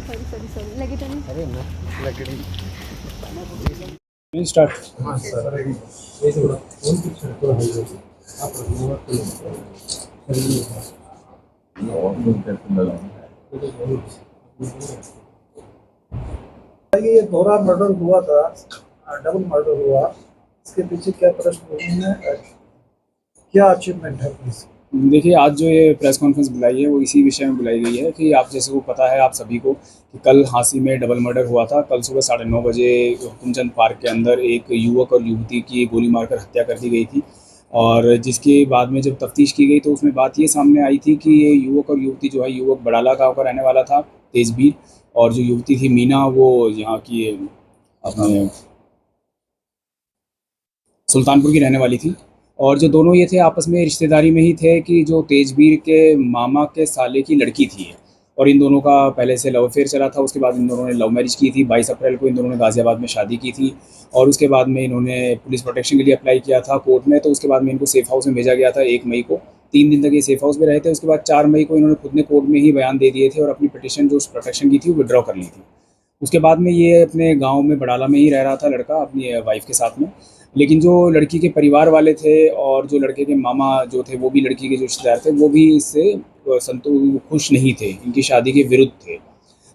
Sorry sorry sorry लगे तो नहीं। अरे ना लकड़ी स्टार्ट। हाँ सर ये दोहरा मर्डर हुआ था, डबल मर्डर हुआ, इसके पीछे क्या पृष्ठभूमि है, क्या अचीवमेंट है पुलिस? देखिए, आज जो ये प्रेस कॉन्फ्रेंस बुलाई है वो इसी विषय में बुलाई गई है कि आप जैसे को पता है आप सभी को कि कल हांसी में डबल मर्डर हुआ था। कल सुबह 9:30 बजे हुकुमचंद पार्क के अंदर एक युवक और युवती की गोली मारकर हत्या कर दी गई थी। और जिसके बाद में जब तफ्तीश की गई तो उसमें बात ये सामने आई थी कि ये युवक और युवती जो है, युवक बड़ाला गाँव का रहने वाला था तेजबीर, और जो युवती थी मीना वो यहाँ की अपने सुल्तानपुर की रहने वाली थी। और जो दोनों ये थे आपस में रिश्तेदारी में ही थे कि जो तेजबीर के मामा के साले की लड़की थी और इन दोनों का पहले से लव अफेयर चला था। उसके बाद इन दोनों ने लव मैरिज की थी। 22 अप्रैल को इन दोनों ने गाज़ियाबाद में शादी की थी और उसके बाद में इन्होंने पुलिस प्रोटेक्शन के लिए अप्लाई किया था कोर्ट में। तो उसके बाद में इनको सेफ हाउस में भेजा गया था 1 मई को। 3 दिन तक ये सेफ हाउस में रहे थे। उसके बाद 4 मई को इन्होंने खुद ने कोर्ट में ही बयान दे दिए थे और अपनी पिटिशन जो उस प्रोटेक्शन की थी वो विड्रॉ कर ली थी। उसके बाद में ये अपने गाँव में बड़ाला में ही रह रहा था लड़का अपनी वाइफ के साथ में। लेकिन जो लड़की के परिवार वाले थे और जो लड़के के मामा जो थे वो भी लड़की के जो रिश्तेदार थे वो भी इससे खुश नहीं थे, इनकी शादी के विरुद्ध थे।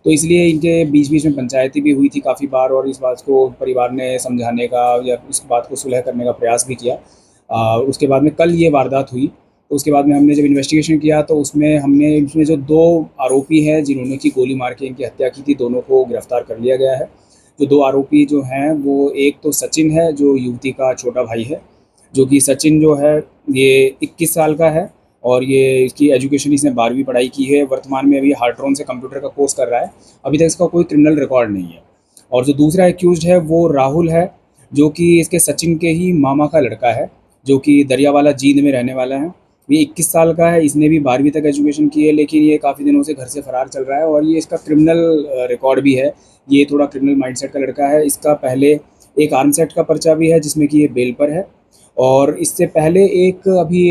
तो इसलिए इनके बीच बीच में पंचायती भी हुई थी काफ़ी बार और इस बात को परिवार ने समझाने का या इस बात को सुलह करने का प्रयास भी किया। उसके बाद में कल ये वारदात हुई। तो उसके बाद में हमने जब इन्वेस्टिगेशन किया तो उसमें इसमें जो 2 आरोपी हैं जिन्होंने की गोली मार के इनकी हत्या की थी, दोनों को गिरफ्तार कर लिया गया है। जो 2 आरोपी जो हैं वो एक तो सचिन है जो युवती का छोटा भाई है, जो कि सचिन जो है ये 21 साल का है और ये इसकी एजुकेशन इसने 12वीं पढ़ाई की है। वर्तमान में अभी हार्ट्रॉन से कंप्यूटर का कोर्स कर रहा है। अभी तक इसका कोई क्रिमिनल रिकॉर्ड नहीं है। और जो दूसरा एक्यूज्ड है वो राहुल है, जो कि इसके सचिन के ही मामा का लड़का है, जो कि दरियावाला जींद में रहने वाला है। ये 21 साल का है। इसने भी 12वीं तक एजुकेशन की है, लेकिन ये काफ़ी दिनों से घर से फरार चल रहा है और ये इसका क्रिमिनल रिकॉर्ड भी है। ये थोड़ा क्रिमिनल माइंडसेट का लड़का है। इसका पहले एक आर्मसेट का पर्चा भी है जिसमें कि ये बेल पर है। और इससे पहले एक अभी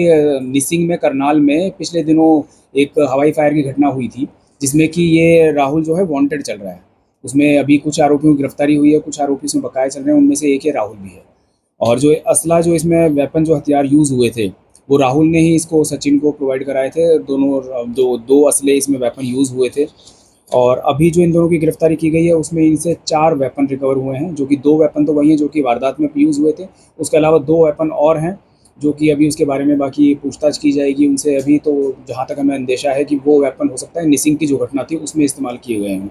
निसिंग में करनाल में पिछले दिनों एक हवाई फायर की घटना हुई थी जिसमें कि ये राहुल जो है वांटेड चल रहा है। उसमें अभी कुछ आरोपियों की गिरफ्तारी हुई है, कुछ आरोपी इसमें बकाया चल रहे हैं, उनमें से एक ये राहुल भी है। और जो असला जो इसमें वेपन जो हथियार यूज़ हुए थे वो राहुल ने ही इसको सचिन को प्रोवाइड कराए थे। दोनों जो 2 असले इसमें वेपन यूज़ हुए थे। और अभी जो इन दोनों की गिरफ्तारी की गई है उसमें इनसे 4 वेपन रिकवर हुए हैं, जो कि 2 वेपन तो वही हैं जो कि वारदात में यूज़ हुए थे। उसके अलावा 2 वेपन और हैं जो कि अभी उसके बारे में बाकी पूछताछ की जाएगी उनसे। अभी तो जहाँ तक हमें अंदेशा है कि वो वेपन हो सकता है निसिंग की जो घटना थी उसमें इस्तेमाल किए गए हैं।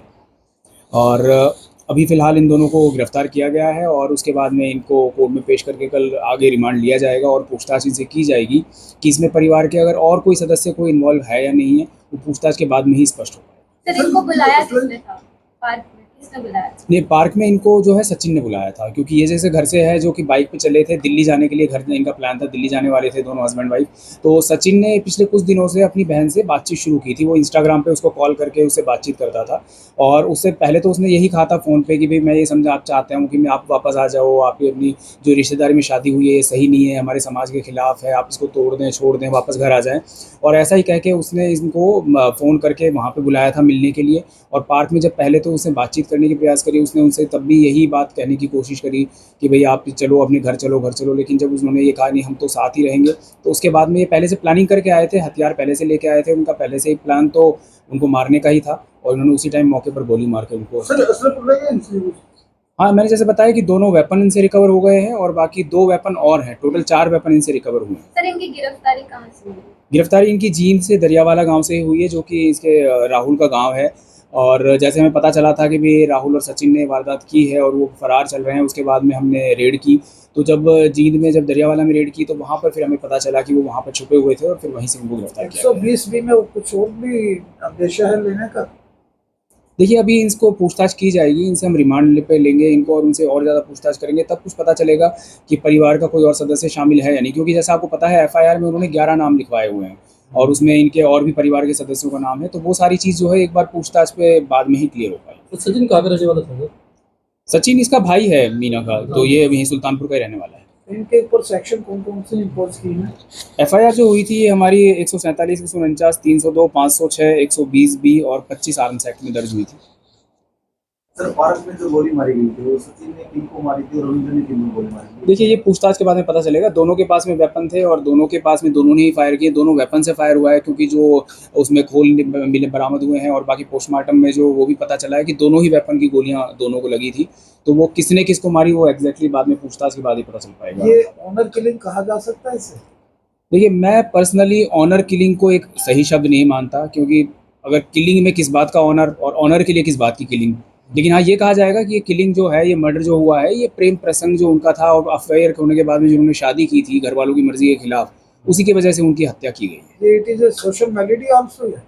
और अभी फ़िलहाल इन दोनों को गिरफ़्तार किया गया है और उसके बाद में इनको कोर्ट में पेश करके कल आगे रिमांड लिया जाएगा और पूछताछ इनसे की जाएगी कि इसमें परिवार के अगर और कोई सदस्य कोई इन्वॉल्व है या नहीं है, वो पूछताछ के बाद में ही स्पष्ट होगा। सर इनको बुलाया किसने था पार्क में, किसने बुलाया? नहीं, पार्क में इनको जो है सचिन ने बुलाया था, क्योंकि ये जैसे घर से है जो कि बाइक पे चले थे दिल्ली जाने के लिए। घर में इनका प्लान था, दिल्ली जाने वाले थे दोनों हस्बैंड वाइफ। तो सचिन ने पिछले कुछ दिनों से अपनी बहन से बातचीत शुरू की थी। वो इंस्टाग्राम पे उसको कॉल करके उससे बातचीत करता था और उससे पहले तो उसने यही कहा था फ़ोन पे कि भाई मैं ये समझा आप चाहते हूँ कि मैं आप वापस आ जाओ, आपकी अपनी जो रिश्तेदारी में शादी हुई है ये सही नहीं है, हमारे समाज के खिलाफ है, आप इसको तोड़ दें, छोड़ दें, वापस घर आ जाएँ। और ऐसा ही कह के उसने इनको फ़ोन करके वहाँ पर बुलाया था मिलने के लिए। और पार्क में जब पहले तो उसने बातचीत करने की प्रयास करी, उसने उनसे तब भी यही बात कहने की कोशिश करी कि भाई आप चलो अपने घर चलो। लेकिन जब उन्होंने ये कहा नहीं हम तो साथ ही रहेंगे, तो उसके बाद में ये पहले से प्लानिंग करके आए थे, हथियार पहले से लेके आए थे। उनका पहले से ही प्लान तो उनको मारने का ही था और उन्होंने उसी टाइम मौके पर गोली मार के उनको। हाँ, मैंने जैसे बताया कि दोनों वेपन इनसे रिकवर हो गए हैं और बाकी 2 वेपन और हैं। टोटल 4 वेपन इनसे रिकवर हुए हैं। सर इनकी गिरफ्तारी कहाँ से हुई? गिरफ्तारी इनकी जींद से दरियावाला गांव से हुई है, जो कि इसके राहुल का गांव है। और जैसे हमें पता चला था कि भी राहुल और सचिन ने वारदात की है और वो फरार चल रहे हैं, उसके बाद में हमने रेड की। तो जब जींद में जब दरियावाला में रेड की तो वहाँ पर फिर हमें पता चला कि वो वहाँ पर छुपे हुए थे और फिर वहीं से उनको गिरफ्तार किया गया। 120 बी में कुछ और भी अंदेशा है लेने का? देखिए, अभी इसको पूछताछ की जाएगी, इनसे हम रिमांड पे लेंगे इनको और उनसे और ज़्यादा पूछताछ करेंगे, तब कुछ पता चलेगा कि परिवार का कोई और सदस्य शामिल है या नहीं। क्योंकि जैसा आपको पता है एफआईआर में उन्होंने 11 नाम लिखवाए हुए हैं और उसमें इनके और भी परिवार के सदस्यों का नाम है। तो वो सारी चीज़ जो है एक बार पूछताछ पे बाद में ही क्लियर हो पाएगी। तो सचिन कहाँ का रहने वाला था? सचिन इसका भाई है मीना का, तो ये यहीं सुल्तानपुर का ही रहने वाला है। इनके ऊपर सेक्शन कौन से इम्पोज की है? एफआईआर जो हुई थी ये हमारी 147, 149, 302, 506, 120 बी और 25 आर्म्स एक्ट में दर्ज हुई थी। सर पार्क में जो गोली मारी गई थी वो सचिन ने किनको मारी थी और रविंद्र ने किनको गोली मारी थी? देखिए, ये पूछताछ के बाद में पता चलेगा। दोनों के पास में वेपन थे और दोनों के पास में दोनों ने ही फायर किए। दोनों वेपन से फायर हुआ है, क्योंकि जो उसमें खोल मिले बरामद हुए हैं और बाकी पोस्टमार्टम में जो वो भी पता चला है कि दोनों ही वेपन की गोलियां दोनों को लगी थी। तो वो किसने किसको मारी वो एग्जैक्टली बाद में पूछताछ के बाद ही पता चल पाएगा। ये ऑनर किलिंग कहा जा सकता है इसे? देखिए, मैं पर्सनली ऑनर किलिंग को एक सही शब्द नहीं मानता, क्योंकि अगर किलिंग में किस बात का ऑनर और ऑनर के लिए किस बात की किलिंग। लेकिन हाँ, ये कहा जाएगा कि ये किलिंग जो है, ये मर्डर जो हुआ है, ये प्रेम प्रसंग जो उनका था और अफेयर होने के बाद में जो उन्होंने शादी की थी घर वालों की मर्जी के खिलाफ, उसी की वजह से उनकी हत्या की गई है। ये it is a social melody also है।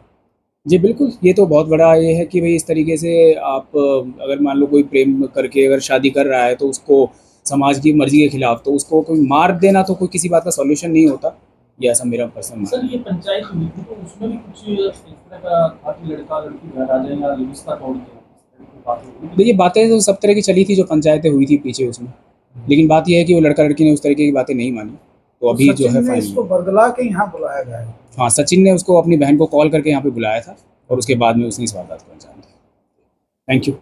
जी बिल्कुल, ये तो बहुत बड़ा ये है कि भाई इस तरीके से आप अगर मान लो कोई प्रेम करके अगर शादी कर रहा है तो उसको समाज की मर्जी के खिलाफ, तो उसको कोई मार देना तो कोई किसी बात का सॉल्यूशन नहीं होता। ये ऐसा मेरा पर्सनल सर मानना ये पंचायत हुई थी तो उसमें भी कुछ इस तरह का था कि लड़का लड़की घर आ जाए या रिश्ता तोड़ दें, इस तरह की बातें हुई है। देखिए, बातें तो सब तरह की चली थी जो पंचायतें हुई थी पीछे उसमें, लेकिन बात यह है कि वो लड़का लड़की ने उस तरीके की बातें नहीं मानी। तो अभी जो है सचिन ने फाइनल। इसको बरगला के यहाँ बुलाया गया है। हाँ, सचिन ने उसको अपनी बहन को कॉल करके यहाँ पे बुलाया था और उसके बाद में उसने इस वारदात को अंजाम दिया। Thank you.